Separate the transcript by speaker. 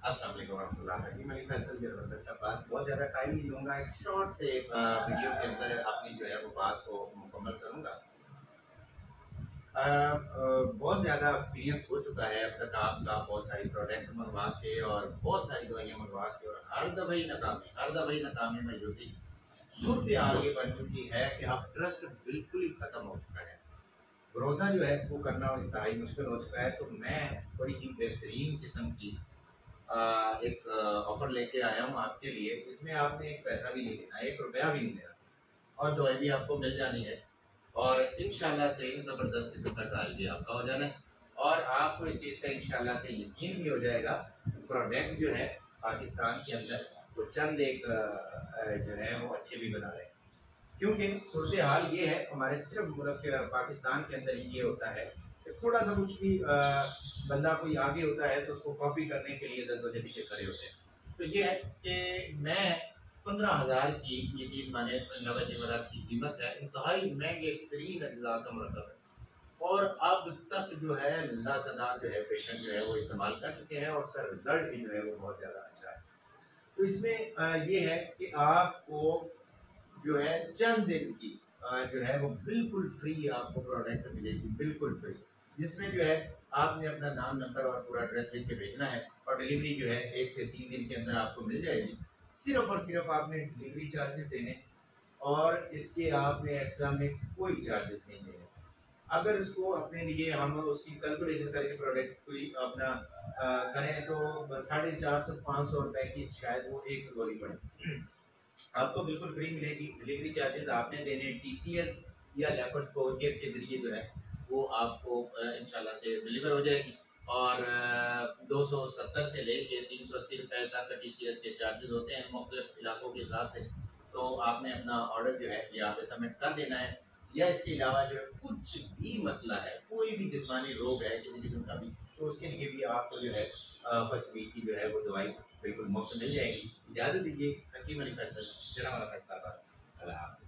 Speaker 1: अस्सलाम वालेकुम रहमतुल्लाह। हकीम अली फैसल जो है फैसलाबाद। बहुत ज़्यादा टाइम नहीं लूँगा, एक शॉर्ट से वीडियो के अंदर अपनी जो है वो बात को मुकम्मल करूँगा। बहुत ज़्यादा एक्सपीरियंस हो चुका है अब तक आपका, बहुत सारी प्रोडक्ट मंगवा के और बहुत सारी दवाइयाँ मंगवा के, और हर दफ़ा ही नाकामी मौजूदी सूरत हाल ये बन चुकी है कि अब ट्रस्ट बिल्कुल ही ख़त्म हो चुका है। भरोसा जो है वो करना इंतहाई मुश्किल हो चुका है। तो मैं बड़ी ही बेहतरीन किस्म की एक ऑफ़र लेके आया हूँ आपके लिए, जिसमें आपने एक पैसा भी नहीं देना, एक रुपया भी नहीं देना, और दवाई भी आपको मिल जानी है, और इंशाल्लाह से ज़बरदस्त किस्म का ट्रायल भी आपका हो जाना है, और आपको इस चीज़ का इंशाल्लाह से यकीन भी हो जाएगा। प्रोडक्ट जो है पाकिस्तान के अंदर वो चंद एक जो है वो अच्छे भी बना रहे हैं, क्योंकि सूरत हाल ये है हमारे सिर्फ मुल्क के पाकिस्तान के अंदर ही ये होता है कि थोड़ा सा कुछ भी बंदा कोई आगे होता है तो उसको कॉपी करने के लिए 10 बजे पीछे खड़े होते हैं। तो ये है कि मैं 15,000 की, यकीन माने नवज जमरात की कीमत है, इंतहाई महंगे तरीन अज्जा का मरकब है, और अब तक जो है लातादाद जो है पेशेंट जो है वो इस्तेमाल कर चुके हैं, और उसका रिजल्ट भी जो है वो बहुत ज़्यादा अच्छा है। तो इसमें ये है कि आपको जो है चंद दिन की जो है वो बिल्कुल फ्री आपको प्रोडक्ट मिलेगी, बिल्कुल फ्री, जिसमें जो है आपने अपना नाम, नंबर और पूरा एड्रेस लिख के भेजना है, और डिलीवरी जो है 1 से 3 दिन के अंदर आपको मिल जाएगी। सिर्फ और सिर्फ आपने डिलीवरी चार्जेस देने, और इसके आपने एक्स्ट्रा में कोई चार्जेस नहीं देने। अगर उसको अपने लिए हम उसकी कैलकुलेशन करके प्रोडक्ट कोई अपना करें तो 450-500 रुपए की शायद वो एक गोली पड़े। आपको बिल्कुल फ्री मिलेगी। डिलीवरी चार्जेस आपने देने, टीसीएस या लेपर्स कोरियर के ज़रिए जो है वो आपको इंशाल्लाह से डिलीवर हो जाएगी, और 270 से लेके 380 रुपए तक टीसीएस के चार्जेस होते हैं मुख्तलिफ इलाकों के हिसाब से। तो आपने अपना ऑर्डर जो है यहाँ पे सबमिट कर देना है, या इसके अलावा जो है कुछ भी मसला है, कोई भी जिस्मानी रोग है किसी किस्म का भी, तो उसके लिए भी आपको जो है फर्स्ट वीक की जो है वो दवाई बिल्कुल मुफ्त मिल जाएगी। इजाज़त दीजिए। हकीम अली फैसल, जिला वाला फैसलाबाद। अल्लाह हाफ़िज़।